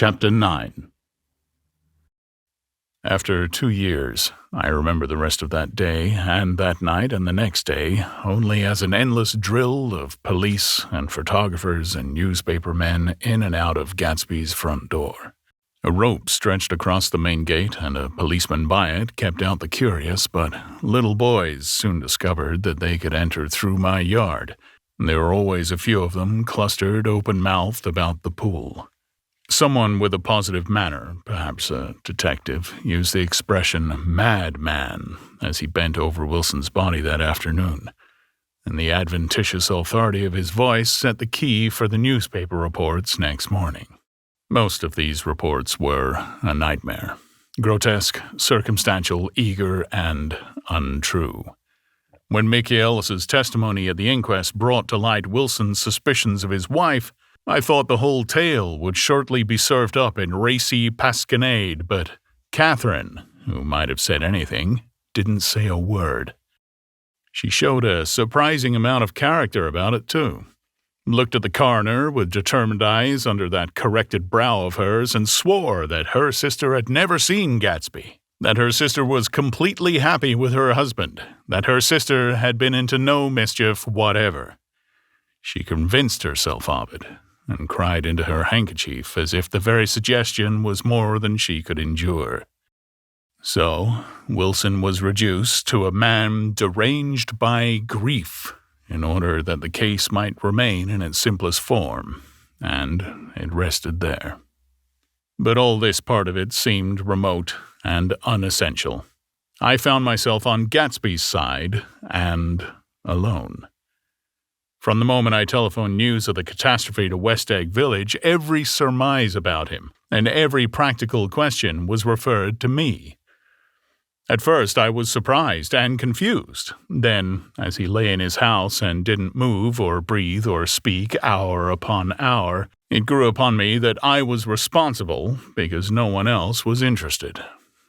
Chapter 9. After 2 years, I remember the rest of that day and that night and the next day only as an endless drill of police and photographers and newspaper men in and out of Gatsby's front door. A rope stretched across the main gate, and a policeman by it kept out the curious, but little boys soon discovered that they could enter through my yard. There were always a few of them clustered open-mouthed about the pool. Someone with a positive manner, perhaps a detective, used the expression "madman" as he bent over Wilson's body that afternoon, and the adventitious authority of his voice set the key for the newspaper reports next morning. Most of these reports were a nightmare, grotesque, circumstantial, eager, and untrue. When Mickey Ellis's testimony at the inquest brought to light Wilson's suspicions of his wife, I thought the whole tale would shortly be served up in racy pasquinade, but Catherine, who might have said anything, didn't say a word. She showed a surprising amount of character about it, too. Looked at the coroner with determined eyes under that corrected brow of hers and swore that her sister had never seen Gatsby, that her sister was completely happy with her husband, that her sister had been into no mischief whatever. She convinced herself of it, and cried into her handkerchief as if the very suggestion was more than she could endure. So, Wilson was reduced to a man deranged by grief in order that the case might remain in its simplest form, and it rested there. But all this part of it seemed remote and unessential. I found myself on Gatsby's side and alone. From the moment I telephoned news of the catastrophe to West Egg Village, every surmise about him and every practical question was referred to me. At first I was surprised and confused. Then, as he lay in his house and didn't move or breathe or speak hour upon hour, it grew upon me that I was responsible because no one else was interested.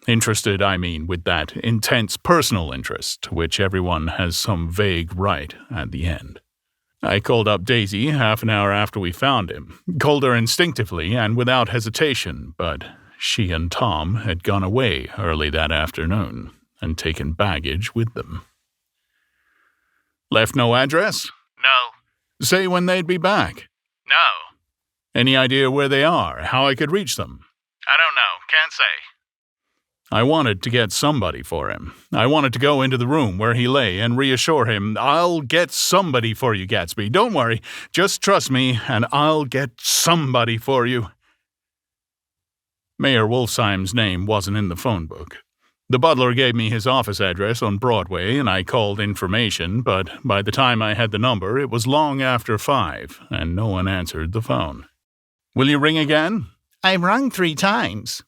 Interested, I mean, with that intense personal interest, which everyone has some vague right at the end. I called up Daisy half an hour after we found him, called her instinctively and without hesitation, but she and Tom had gone away early that afternoon and taken baggage with them. Left no address? No. Say when they'd be back? No. Any idea where they are, how I could reach them? I don't know. Can't say. I wanted to get somebody for him. I wanted to go into the room where he lay and reassure him, "I'll get somebody for you, Gatsby. Don't worry. Just trust me, and I'll get somebody for you." Mayor Wolfsheim's name wasn't in the phone book. The butler gave me his office address on Broadway, and I called information, but by the time I had the number, it was long after 5, and no one answered the phone. "Will you ring again?" "I've rung 3 times.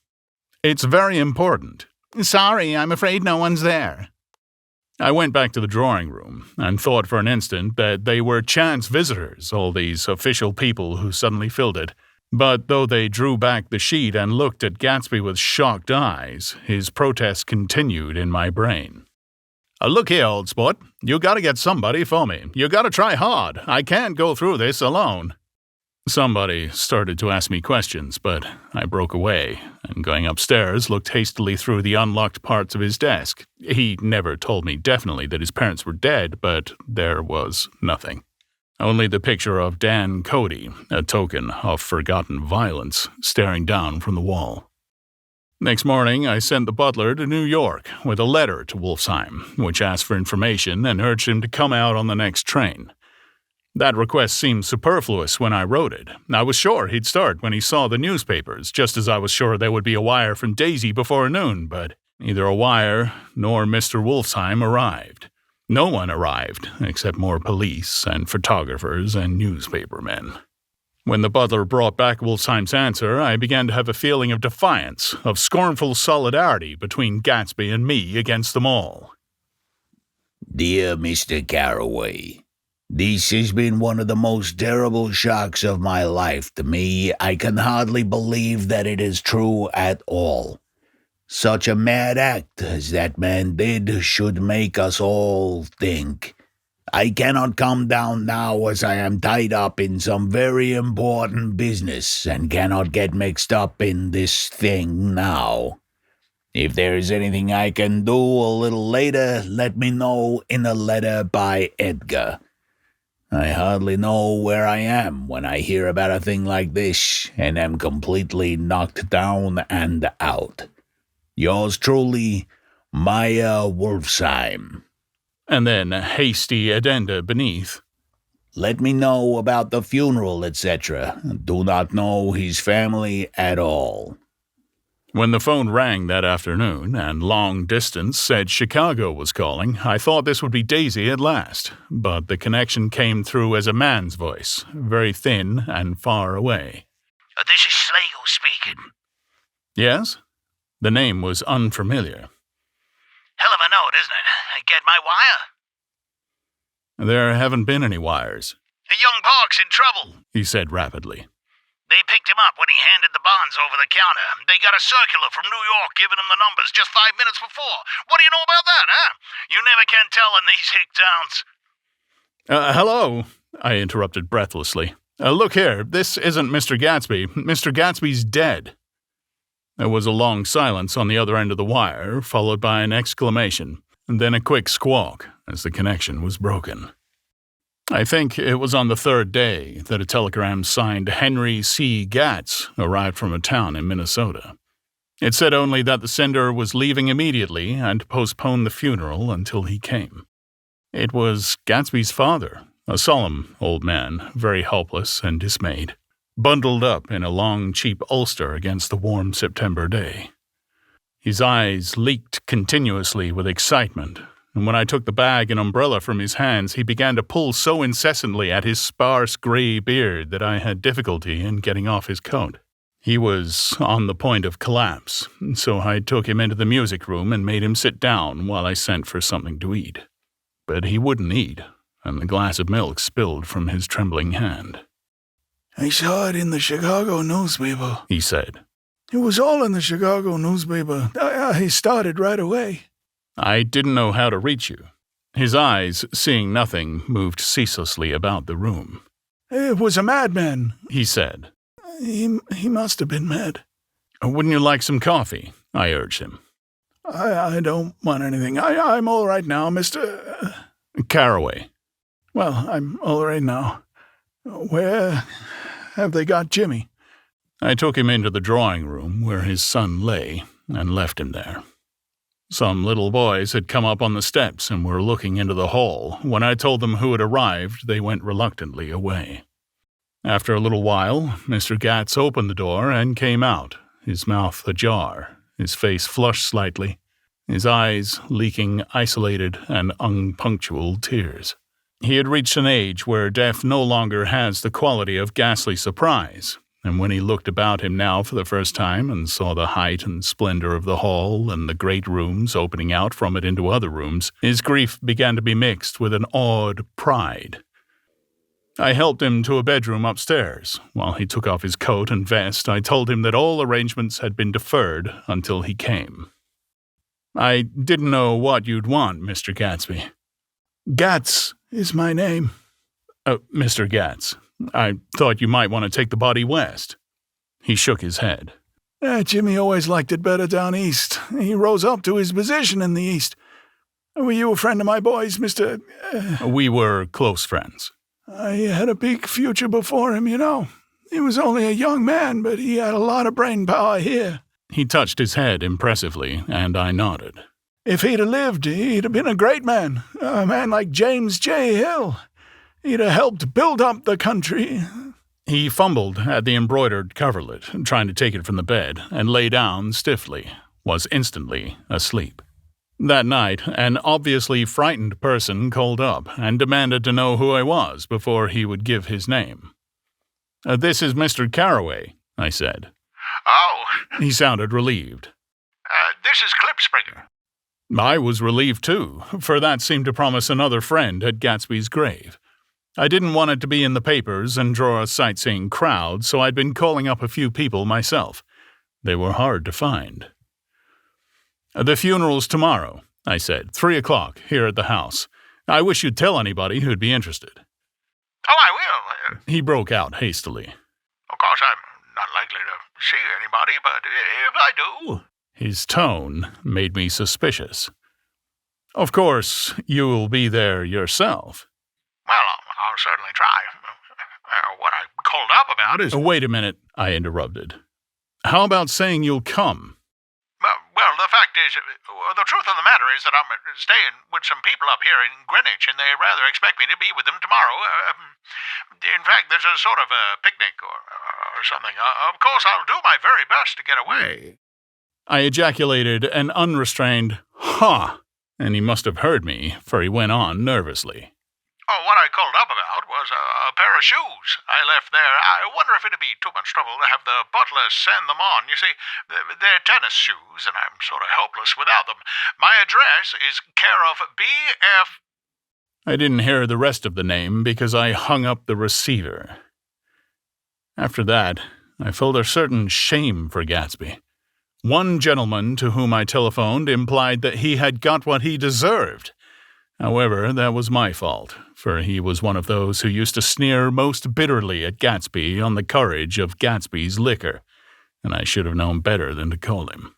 "It's very important." "Sorry, I'm afraid no one's there." I went back to the drawing room and thought for an instant that they were chance visitors, all these official people who suddenly filled it. But though they drew back the sheet and looked at Gatsby with shocked eyes, his protest continued in my brain. "Look here, old sport. You gotta get somebody for me. You gotta try hard. I can't go through this alone." Somebody started to ask me questions, but I broke away, and going upstairs looked hastily through the unlocked parts of his desk. He never told me definitely that his parents were dead, but there was nothing. Only the picture of Dan Cody, a token of forgotten violence, staring down from the wall. Next morning, I sent the butler to New York with a letter to Wolfsheim, which asked for information and urged him to come out on the next train. That request seemed superfluous when I wrote it. I was sure he'd start when he saw the newspapers, just as I was sure there would be a wire from Daisy before noon, but neither a wire nor Mr. Wolfsheim arrived. No one arrived, except more police and photographers and newspapermen. When the butler brought back Wolfsheim's answer, I began to have a feeling of defiance, of scornful solidarity between Gatsby and me against them all. "Dear Mr. Carraway, this has been one of the most terrible shocks of my life to me. I can hardly believe that it is true at all. Such a mad act as that man did should make us all think. I cannot come down now as I am tied up in some very important business and cannot get mixed up in this thing now. If there is anything I can do a little later, let me know in a letter by Edgar. I hardly know where I am when I hear about a thing like this and am completely knocked down and out. Yours truly, Maya Wolfsheim. And then a hasty addenda beneath. Let me know about the funeral, etc. Do not know his family at all. When the phone rang that afternoon and long distance said Chicago was calling, I thought this would be Daisy at last, but the connection came through as a man's voice, very thin and far away. This is Slagle speaking. Yes? The name was unfamiliar. Hell of a note, isn't it? Get my wire? There haven't been any wires, Young Park's in trouble. he said rapidly. They picked him up when he handed the bonds over the counter. They got a circular from New York giving him the numbers just 5 minutes before. What do you know about that, huh? You never can tell in these hick towns. Hello, I interrupted breathlessly. Look here, this isn't Mr. Gatsby. Mr. Gatsby's dead. There was a long silence on the other end of the wire, followed by an exclamation, and then a quick squawk as the connection was broken. I think it was on the third day that a telegram signed Henry C. Gatz arrived from a town in Minnesota. It said only that the sender was leaving immediately and postponed the funeral until he came. It was Gatsby's father, a solemn old man, very helpless and dismayed, bundled up in a long, cheap ulster against the warm September day. His eyes leaked continuously with excitement, and when I took the bag and umbrella from his hands, he began to pull so incessantly at his sparse gray beard that I had difficulty in getting off his coat. He was on the point of collapse, so I took him into the music room and made him sit down while I sent for something to eat. But he wouldn't eat, and the glass of milk spilled from his trembling hand. I saw it in the Chicago newspaper, he said. It was all in the Chicago newspaper. I started right away. I didn't know how to reach you. His eyes, seeing nothing, moved ceaselessly about the room. It was a madman, he said. He must have been mad. Wouldn't you like some coffee? I urged him. I don't want anything. I'm all right now, Mr. Caraway. Well, I'm all right now. Where have they got Jimmy? I took him into the drawing room where his son lay and left him there. Some little boys had come up on the steps and were looking into the hall. When I told them who had arrived, they went reluctantly away. After a little while, Mr. Gatz opened the door and came out, his mouth ajar, his face flushed slightly, his eyes leaking isolated and unpunctual tears. He had reached an age where death no longer has the quality of ghastly surprise, and when he looked about him now for the first time and saw the height and splendor of the hall and the great rooms opening out from it into other rooms, his grief began to be mixed with an awed pride. I helped him to a bedroom upstairs. While he took off his coat and vest, I told him that all arrangements had been deferred until he came. I didn't know what you'd want, Mr. Gatsby. Gatz is my name. Mr. Gatz, I thought you might want to take the body west. He shook his head. Jimmy always liked it better down east. He rose up to his position in the east. Were you a friend of my boys, Mr. We were close friends. I had a big future before him, you know. He was only a young man, but he had a lot of brain power here. He touched his head impressively, and I nodded. If he'd have lived, he'd have been a great man. A man like James J. Hill. He'd have helped build up the country. He fumbled at the embroidered coverlet, trying to take it from the bed, and lay down stiffly, was instantly asleep. That night, an obviously frightened person called up and demanded to know who I was before he would give his name. This is Mr. Caraway, I said. Oh. He sounded relieved. This is Clipspringer. I was relieved too, for that seemed to promise another friend at Gatsby's grave. I didn't want it to be in the papers and draw a sightseeing crowd, so I'd been calling up a few people myself. They were hard to find. The funeral's tomorrow, I said, 3 o'clock, here at the house. I wish you'd tell anybody who'd be interested. Oh, I will. He broke out hastily. Of course, I'm not likely to see anybody, but if I do... His tone made me suspicious. Of course, you'll be there yourself. Well, I'll certainly try. What I called up about is... Wait a minute, I interrupted. How about saying you'll come? Well, the fact is, the truth of the matter is that I'm staying with some people up here in Greenwich, and they rather expect me to be with them tomorrow. In fact, there's a sort of a picnic or something. Of course, I'll do my very best to get away. I ejaculated an unrestrained, "Ha!" and he must have heard me, for he went on nervously. Oh, what I called up about was a pair of shoes I left there. I wonder if it'd be too much trouble to have the butler send them on. You see, they're tennis shoes, and I'm sort of helpless without them. My address is care of B.F. I didn't hear the rest of the name because I hung up the receiver. After that, I felt a certain shame for Gatsby. One gentleman to whom I telephoned implied that he had got what he deserved. However, that was my fault, for he was one of those who used to sneer most bitterly at Gatsby on the courage of Gatsby's liquor, and I should have known better than to call him.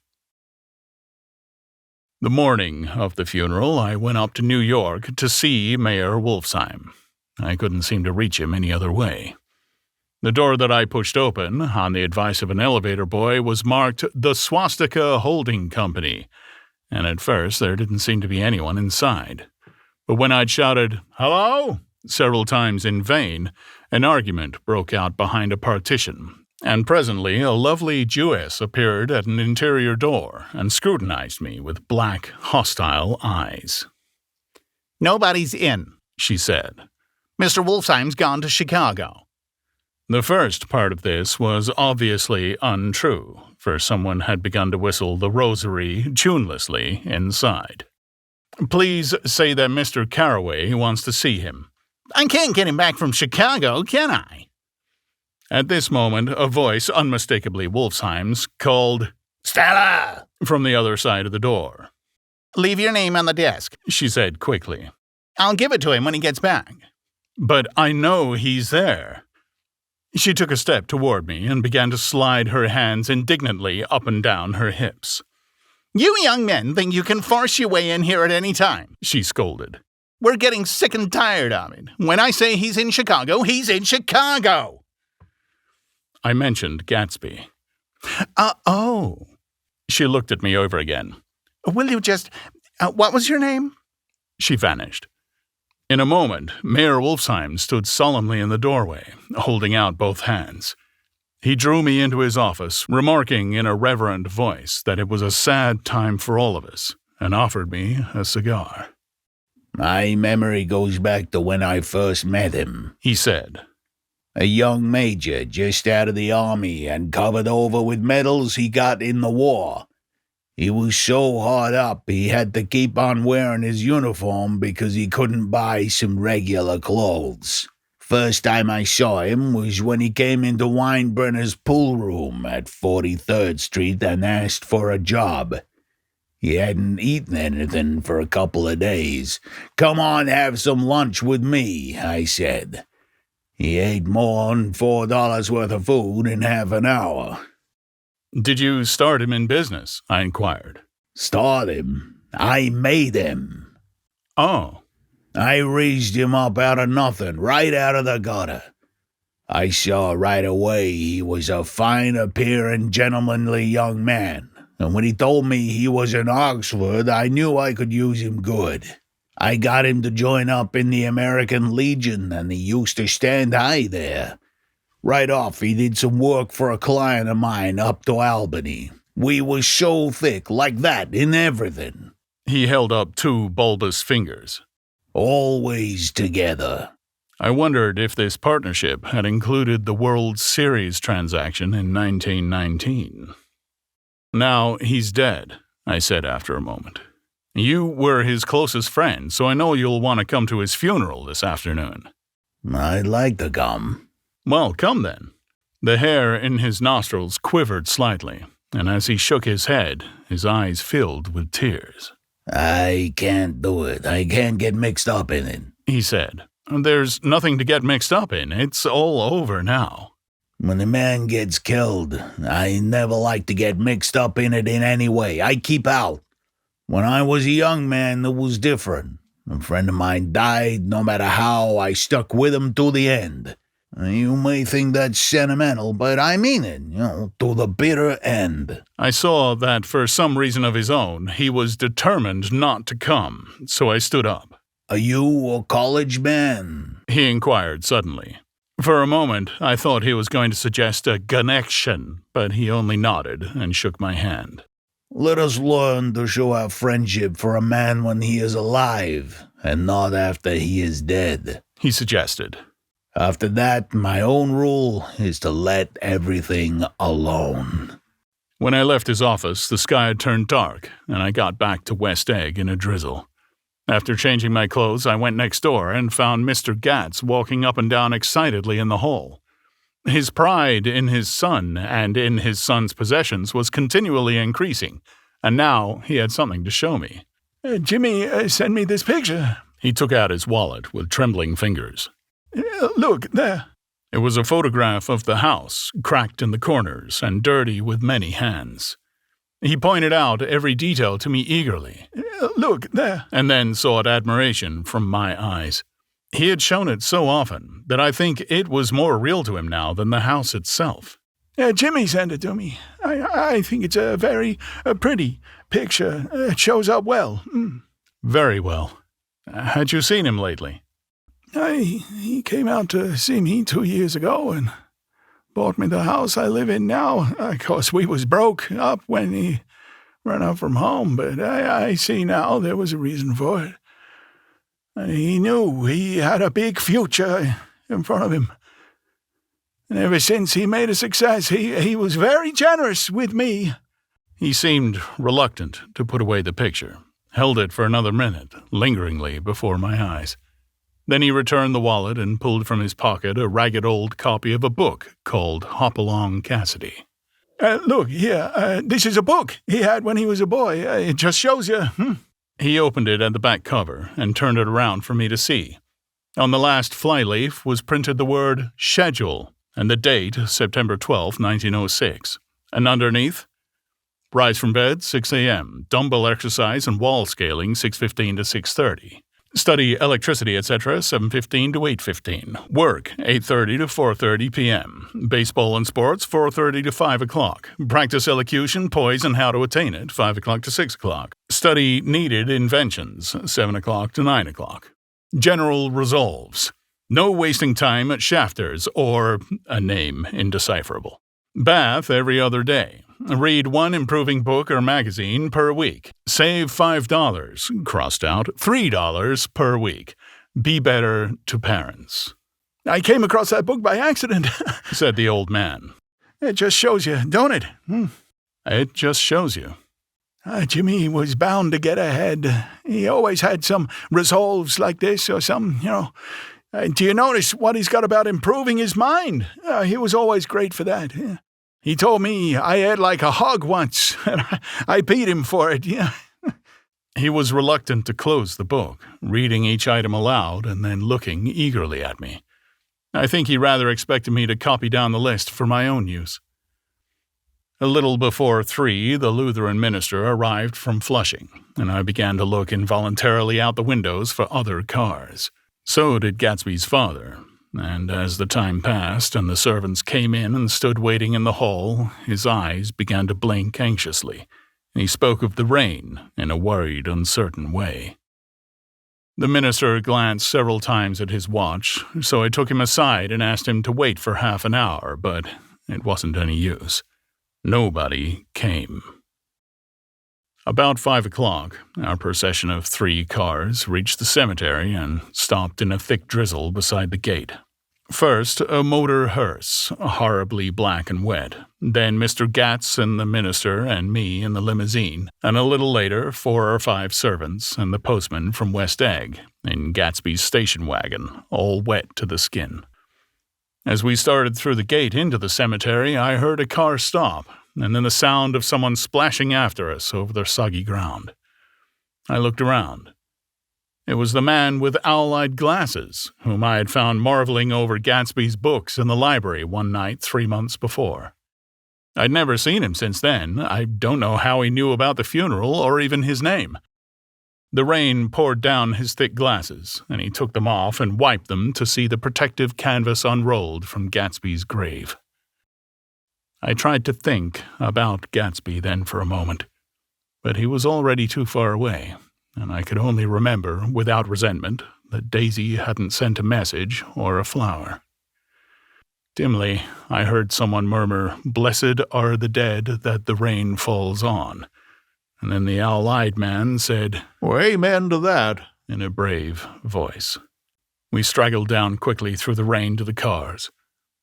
The morning of the funeral, I went up to New York to see Mayor Wolfsheim. I couldn't seem to reach him any other way. The door that I pushed open, on the advice of an elevator boy, was marked the Swastika Holding Company, and at first there didn't seem to be anyone inside. But when I'd shouted, "Hello?" several times in vain, an argument broke out behind a partition, and presently a lovely Jewess appeared at an interior door and scrutinized me with black, hostile eyes. Nobody's in, she said. Mr. Wolfsheim's gone to Chicago. The first part of this was obviously untrue, for someone had begun to whistle the rosary tunelessly inside. Please say that Mr. Carraway wants to see him. I can't get him back from Chicago, can I? At this moment, a voice, unmistakably Wolfsheim's, called, "Stella!" from the other side of the door. Leave your name on the desk, she said quickly. I'll give it to him when he gets back. But I know he's there. She took a step toward me and began to slide her hands indignantly up and down her hips. You young men think you can force your way in here at any time, she scolded. We're getting sick and tired of it. When I say he's in Chicago, he's in Chicago. I mentioned Gatsby. Oh. She looked at me over again. Will you just... what was your name? She vanished. In a moment, Mayor Wolfsheim stood solemnly in the doorway, holding out both hands. He drew me into his office, remarking in a reverent voice that it was a sad time for all of us, and offered me a cigar. "My memory goes back to when I first met him," he said. "A young major just out of the army and covered over with medals he got in the war. He was so hard up he had to keep on wearing his uniform because he couldn't buy some regular clothes. First time I saw him was when he came into Weinbrenner's pool room at 43rd Street and asked for a job. He hadn't eaten anything for a couple of days. 'Come on, have some lunch with me,' I said. He ate more than $4 worth of food in half an hour." Did you start him in business? I inquired. "Start him? I made him. Oh. I raised him up out of nothing, right out of the gutter. I saw right away he was a fine-appearing, gentlemanly young man, and when he told me he was in Oxford, I knew I could use him good. I got him to join up in the American Legion, and he used to stand high there. Right off, he did some work for a client of mine up to Albany. We was so thick, like that, in everything." He held up two bulbous fingers. "Always together." I wondered if this partnership had included the World Series transaction in 1919. "Now he's dead," I said after a moment. "You were his closest friend, so I know you'll want to come to his funeral this afternoon." "I'd like to come." "Well, come then." The hair in his nostrils quivered slightly, and as he shook his head, his eyes filled with tears. I can't do it. I can't get mixed up in it, he said. There's nothing to get mixed up in. It's all over now. When a man gets killed, I never like to get mixed up in it in any way. I keep out. When I was a young man, it was different. A friend of mine died. No matter how, I stuck with him to the end. You may think that's sentimental, but I mean it, to the bitter end. I saw that for some reason of his own, he was determined not to come, so I stood up. Are you a college man? He inquired suddenly. For a moment, I thought he was going to suggest a connection, but he only nodded and shook my hand. Let us learn to show our friendship for a man when he is alive, and not after he is dead, he suggested. After that, my own rule is to let everything alone. When I left his office, the sky had turned dark, and I got back to West Egg in a drizzle. After changing my clothes, I went next door and found Mr. Gatz walking up and down excitedly in the hall. His pride in his son and in his son's possessions was continually increasing, and now he had something to show me. Jimmy, send me this picture. He took out his wallet with trembling fingers. Look, there. It was a photograph of the house, cracked in the corners and dirty with many hands. He pointed out every detail to me eagerly. Look, there. And then sought admiration from my eyes. He had shown it so often that I think it was more real to him now than the house itself. Jimmy sent it to me. I think it's a very pretty picture. It shows up well. Very well. Had you seen him lately? He came out to see me 2 years ago and bought me the house I live in now. Of course, we was broke up when he ran out from home, but I see now there was a reason for it. He knew he had a big future in front of him. And ever since he made a success, he was very generous with me. He seemed reluctant to put away the picture, held it for another minute, lingeringly before my eyes. Then he returned the wallet and pulled from his pocket a ragged old copy of a book called Hopalong Cassidy. Look, here, this is a book he had when he was a boy. It just shows you. He opened it at the back cover and turned it around for me to see. On the last flyleaf was printed the word schedule and the date, September 12, 1906. And underneath, rise from bed, 6 a.m., dumbbell exercise and wall scaling, 6:15 to 6:30. Study electricity, etc., 7:15 to 8:15. Work, 8:30 to 4:30 p.m. Baseball and sports, 4:30 to 5 o'clock. Practice elocution, poise, and how to attain it, 5 o'clock to 6 o'clock. Study needed inventions, 7 o'clock to 9 o'clock. General resolves. No wasting time at Shafters or a name indecipherable. Bath every other day. Read one improving book or magazine per week. Save $5, crossed out, $3 per week. Be better to parents. I came across that book by accident, said the old man. It just shows you, don't it? It just shows you. Jimmy was bound to get ahead. He always had some resolves like this or some, Do you notice what he's got about improving his mind? He was always great for that. He told me I ate like a hog once, and I beat him for it. He was reluctant to close the book, reading each item aloud and then looking eagerly at me. I think he rather expected me to copy down the list for my own use. A little before 3, the Lutheran minister arrived from Flushing, and I began to look involuntarily out the windows for other cars. So did Gatsby's father, and as the time passed and the servants came in and stood waiting in the hall, his eyes began to blink anxiously, and he spoke of the rain in a worried, uncertain way. The minister glanced several times at his watch, so I took him aside and asked him to wait for half an hour, but it wasn't any use. Nobody came. About 5 o'clock, our procession of 3 cars reached the cemetery and stopped in a thick drizzle beside the gate. First, a motor hearse, horribly black and wet. Then Mr. Gatz and the minister and me in the limousine. And a little later, 4 or 5 servants and the postman from West Egg in Gatsby's station wagon, all wet to the skin. As we started through the gate into the cemetery, I heard a car stop, and then the sound of someone splashing after us over the soggy ground. I looked around. It was the man with owl-eyed glasses, whom I had found marveling over Gatsby's books in the library one night 3 months before. I'd never seen him since then. I don't know how he knew about the funeral or even his name. The rain poured down his thick glasses, and he took them off and wiped them to see the protective canvas unrolled from Gatsby's grave. I tried to think about Gatsby then for a moment, but he was already too far away, and I could only remember, without resentment, that Daisy hadn't sent a message or a flower. Dimly, I heard someone murmur, "Blessed are the dead that the rain falls on," and then the owl-eyed man said, Well, amen to that. in a brave voice. We straggled down quickly through the rain to the cars.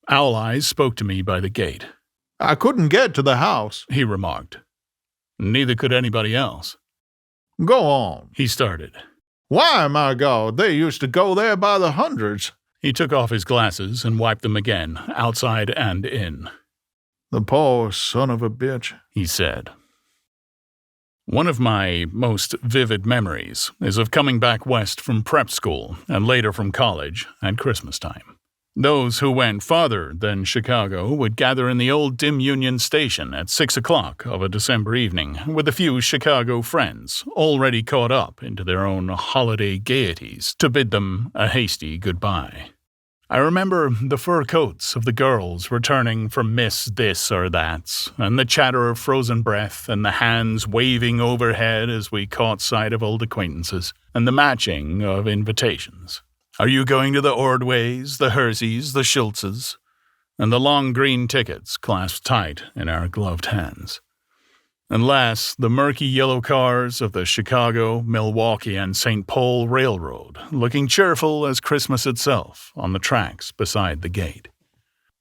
Owl Eyes spoke to me by the gate. I couldn't get to the house. He remarked. Neither could anybody else. Go on. He started. Why, my God, they used to go there by the hundreds. He took off his glasses and wiped them again, outside and in. The poor son of a bitch, he said. One of my most vivid memories is of coming back west from prep school and later from college at Christmas time. Those who went farther than Chicago would gather in the old dim Union Station at 6 o'clock of a December evening with a few Chicago friends, already caught up into their own holiday gaieties, to bid them a hasty goodbye. I remember the fur coats of the girls returning from Miss This or That's, and the chatter of frozen breath, and the hands waving overhead as we caught sight of old acquaintances, and the matching of invitations. Are you going to the Ordways, the Herseys, the Schultzes? And the long green tickets clasped tight in our gloved hands. And last, the murky yellow cars of the Chicago, Milwaukee, and St. Paul Railroad, looking cheerful as Christmas itself on the tracks beside the gate.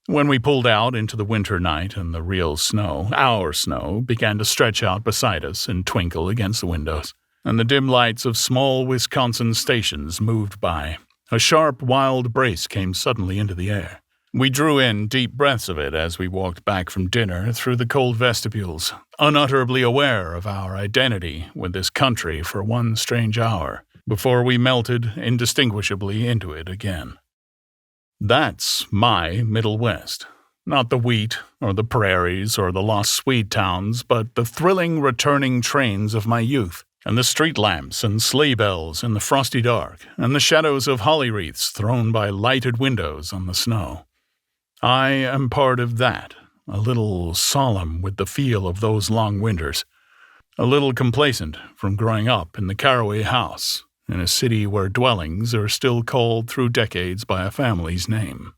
When we pulled out into the winter night and the real snow, our snow, began to stretch out beside us and twinkle against the windows, and the dim lights of small Wisconsin stations moved by, a sharp, wild brace came suddenly into the air. We drew in deep breaths of it as we walked back from dinner through the cold vestibules, unutterably aware of our identity with this country for one strange hour, before we melted indistinguishably into it again. That's my Middle West. Not the wheat, or the prairies, or the lost Swede towns, but the thrilling returning trains of my youth, and the street lamps and sleigh bells in the frosty dark, and the shadows of holly wreaths thrown by lighted windows on the snow. I am part of that, a little solemn with the feel of those long winters, a little complacent from growing up in the Caraway house, in a city where dwellings are still called through decades by a family's name.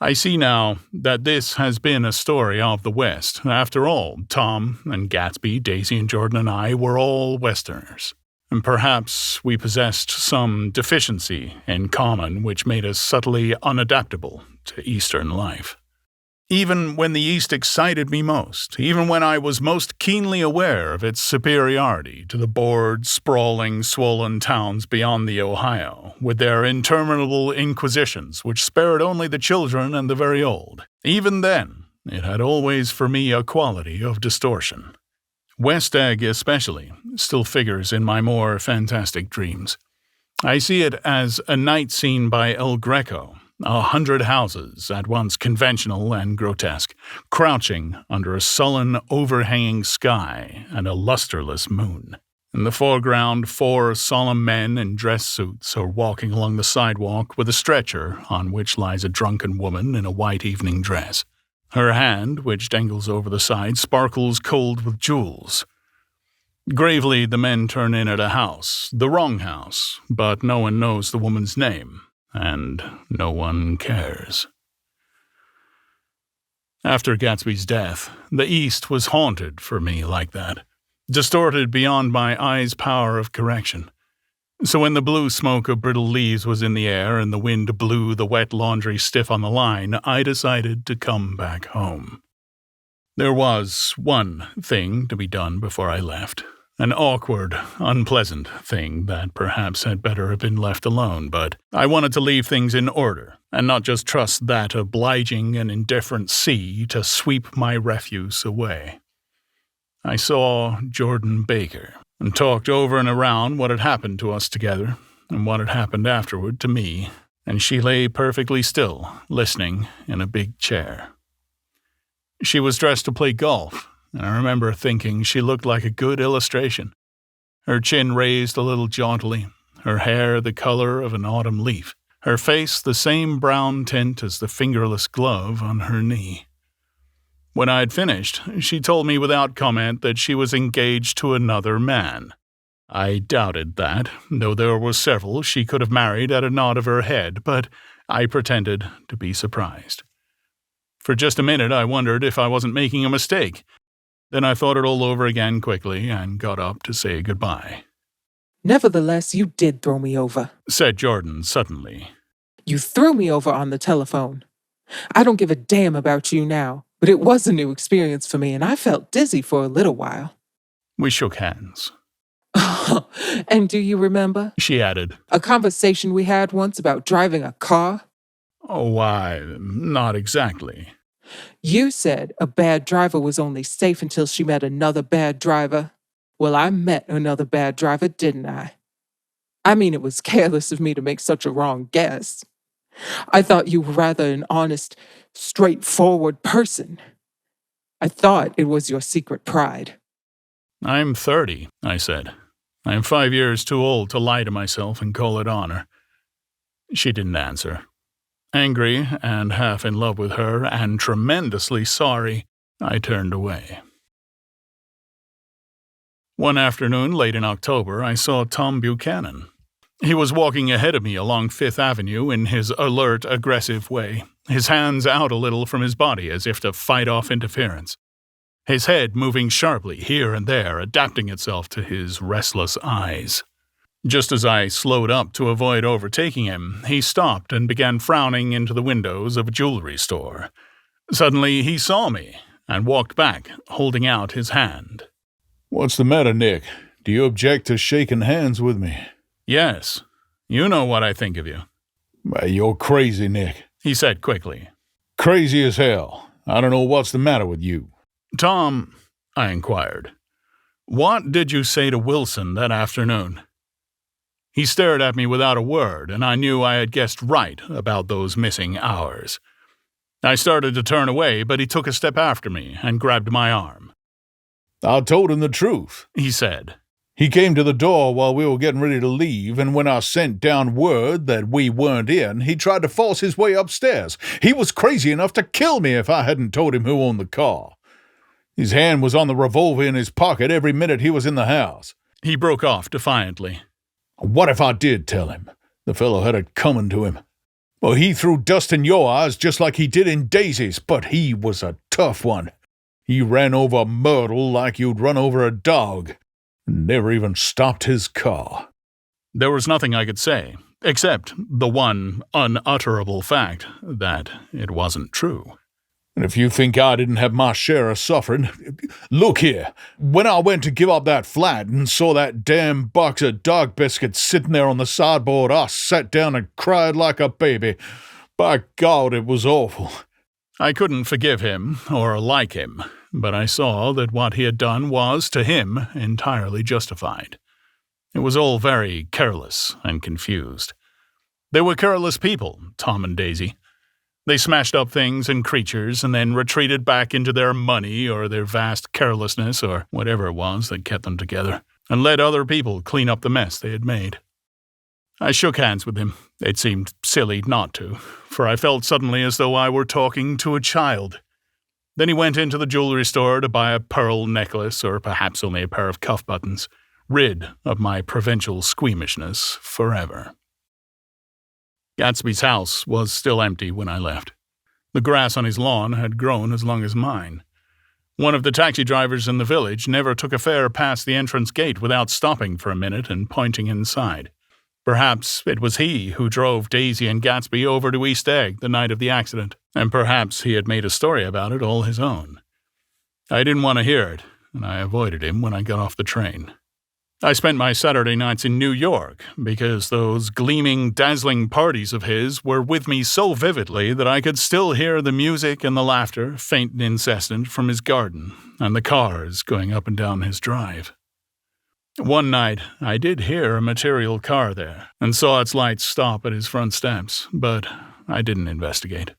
I see now that this has been a story of the West. After all, Tom and Gatsby, Daisy and Jordan and I were all Westerners. And perhaps we possessed some deficiency in common which made us subtly unadaptable to Eastern life. Even when the East excited me most, even when I was most keenly aware of its superiority to the bored, sprawling, swollen towns beyond the Ohio, with their interminable inquisitions which spared only the children and the very old, even then it had always for me a quality of distortion. West Egg, especially, still figures in my more fantastic dreams. I see it as a night scene by El Greco, 100 houses, at once conventional and grotesque, crouching under a sullen, overhanging sky and a lusterless moon. In the foreground, 4 solemn men in dress suits are walking along the sidewalk with a stretcher on which lies a drunken woman in a white evening dress. Her hand, which dangles over the side, sparkles cold with jewels. Gravely, the men turn in at a house, the wrong house, but no one knows the woman's name, and no one cares. After Gatsby's death, the East was haunted for me like that, distorted beyond my eyes' power of correction. So when the blue smoke of brittle leaves was in the air and the wind blew the wet laundry stiff on the line, I decided to come back home. There was one thing to be done before I left. An awkward, unpleasant thing that perhaps had better have been left alone, but I wanted to leave things in order, and not just trust that obliging and indifferent sea to sweep my refuse away. I saw Jordan Baker, and talked over and around what had happened to us together and what had happened afterward to me, and she lay perfectly still, listening in a big chair. She was dressed to play golf, and I remember thinking she looked like a good illustration. Her chin raised a little jauntily, her hair the color of an autumn leaf, her face the same brown tint as the fingerless glove on her knee. When I had finished, she told me without comment that she was engaged to another man. I doubted that, though there were several she could have married at a nod of her head, but I pretended to be surprised. For just a minute I wondered if I wasn't making a mistake. Then I thought it all over again quickly and got up to say goodbye. "Nevertheless, you did throw me over," said Jordan suddenly. "You threw me over on the telephone. I don't give a damn about you now, but it was a new experience for me and I felt dizzy for a little while." We shook hands. "And do you remember," she added, "a conversation we had once about driving a car?" "Oh, why, not exactly." "You said a bad driver was only safe until she met another bad driver. Well, I met another bad driver, didn't I? I mean, it was careless of me to make such a wrong guess. I thought you were rather an honest, straightforward person. I thought it was your secret pride." "I'm 30, I said. I am 5 years too old to lie to myself and call it honor." She didn't answer. Angry and half in love with her and tremendously sorry, I turned away. One afternoon late in October, I saw Tom Buchanan. He was walking ahead of me along Fifth Avenue in his alert, aggressive way, his hands out a little from his body as if to fight off interference. His head moving sharply here and there, adapting itself to his restless eyes. Just as I slowed up to avoid overtaking him, he stopped and began frowning into the windows of a jewelry store. Suddenly he saw me and walked back, holding out his hand. "What's the matter, Nick? Do you object to shaking hands with me?" "Yes. You know what I think of you." "Why, you're crazy, Nick," he said quickly. "Crazy as hell. I don't know what's the matter with you." "Tom," I inquired, "what did you say to Wilson that afternoon?" He stared at me without a word, and I knew I had guessed right about those missing hours. I started to turn away, but he took a step after me and grabbed my arm. "I told him the truth," he said. "He came to the door while we were getting ready to leave, and when I sent down word that we weren't in, he tried to force his way upstairs. He was crazy enough to kill me if I hadn't told him who owned the car. His hand was on the revolver in his pocket every minute he was in the house." He broke off defiantly. "What if I did tell him? The fellow had it coming to him. Well, he threw dust in your eyes just like he did in Daisy's, but he was a tough one. He ran over Myrtle like you'd run over a dog, and never even stopped his car." There was nothing I could say, except the one unutterable fact that it wasn't true. "And if you think I didn't have my share of suffering, look here. When I went to give up that flat and saw that damn box of dog biscuits sitting there on the sideboard, I sat down and cried like a baby. By God, it was awful." I couldn't forgive him or like him, but I saw that what he had done was, to him, entirely justified. It was all very careless and confused. They were careless people, Tom and Daisy. They smashed up things and creatures and then retreated back into their money or their vast carelessness or whatever it was that kept them together, and let other people clean up the mess they had made. I shook hands with him. It seemed silly not to, for I felt suddenly as though I were talking to a child. Then he went into the jewelry store to buy a pearl necklace or perhaps only a pair of cuff buttons, rid of my provincial squeamishness forever. Gatsby's house was still empty when I left. The grass on his lawn had grown as long as mine. One of the taxi drivers in the village never took a fare past the entrance gate without stopping for a minute and pointing inside. Perhaps it was he who drove Daisy and Gatsby over to East Egg the night of the accident, and perhaps he had made a story about it all his own. I didn't want to hear it, and I avoided him when I got off the train. I spent my Saturday nights in New York because those gleaming, dazzling parties of his were with me so vividly that I could still hear the music and the laughter, faint and incessant, from his garden and the cars going up and down his drive. One night, I did hear a material car there and saw its lights stop at his front steps, but I didn't investigate.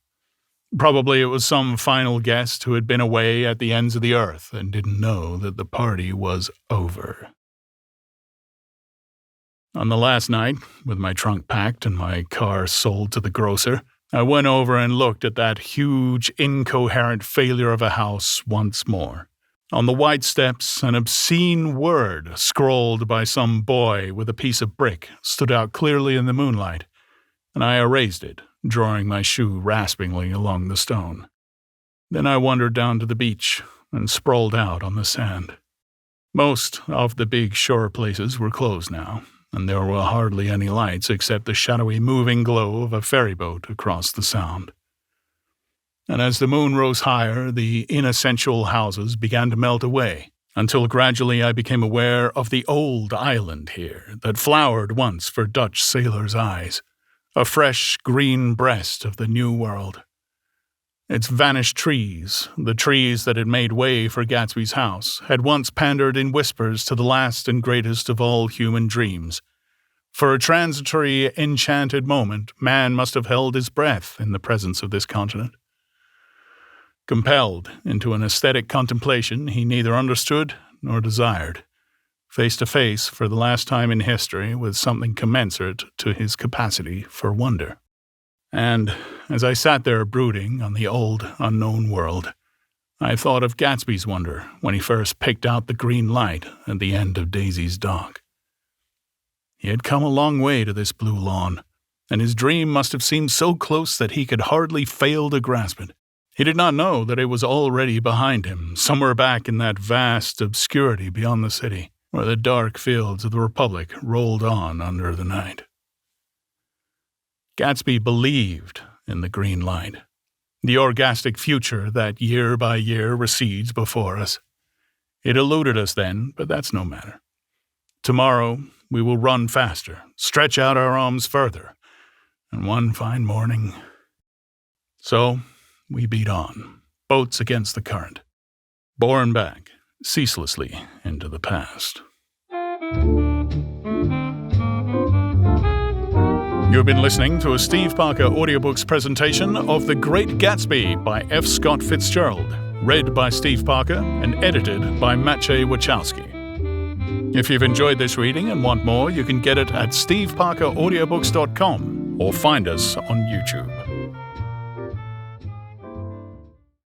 Probably it was some final guest who had been away at the ends of the earth and didn't know that the party was over. On the last night, with my trunk packed and my car sold to the grocer, I went over and looked at that huge, incoherent failure of a house once more. On the white steps, an obscene word, scrawled by some boy with a piece of brick, stood out clearly in the moonlight, and I erased it, drawing my shoe raspingly along the stone. Then I wandered down to the beach and sprawled out on the sand. Most of the big shore places were closed now, and there were hardly any lights except the shadowy moving glow of a ferryboat across the sound. And as the moon rose higher, the inessential houses began to melt away, until gradually I became aware of the old island here that flowered once for Dutch sailors' eyes, a fresh green breast of the New World. Its vanished trees, the trees that had made way for Gatsby's house, had once pandered in whispers to the last and greatest of all human dreams. For a transitory, enchanted moment, man must have held his breath in the presence of this continent. Compelled into an aesthetic contemplation he neither understood nor desired, face to face for the last time in history with something commensurate to his capacity for wonder. And as I sat there brooding on the old, unknown world, I thought of Gatsby's wonder when he first picked out the green light at the end of Daisy's dock. He had come a long way to this blue lawn, and his dream must have seemed so close that he could hardly fail to grasp it. He did not know that it was already behind him, somewhere back in that vast obscurity beyond the city, where the dark fields of the Republic rolled on under the night. Gatsby believed in the green light, the orgastic future that year by year recedes before us. It eluded us then, but that's no matter. Tomorrow we will run faster, stretch out our arms further, and one fine morning... So we beat on, boats against the current, borne back ceaselessly into the past. You've been listening to a Steve Parker Audiobooks presentation of The Great Gatsby by F. Scott Fitzgerald, read by Steve Parker and edited by Maciej Wachowski. If you've enjoyed this reading and want more, you can get it at steveparkeraudiobooks.com or find us on YouTube.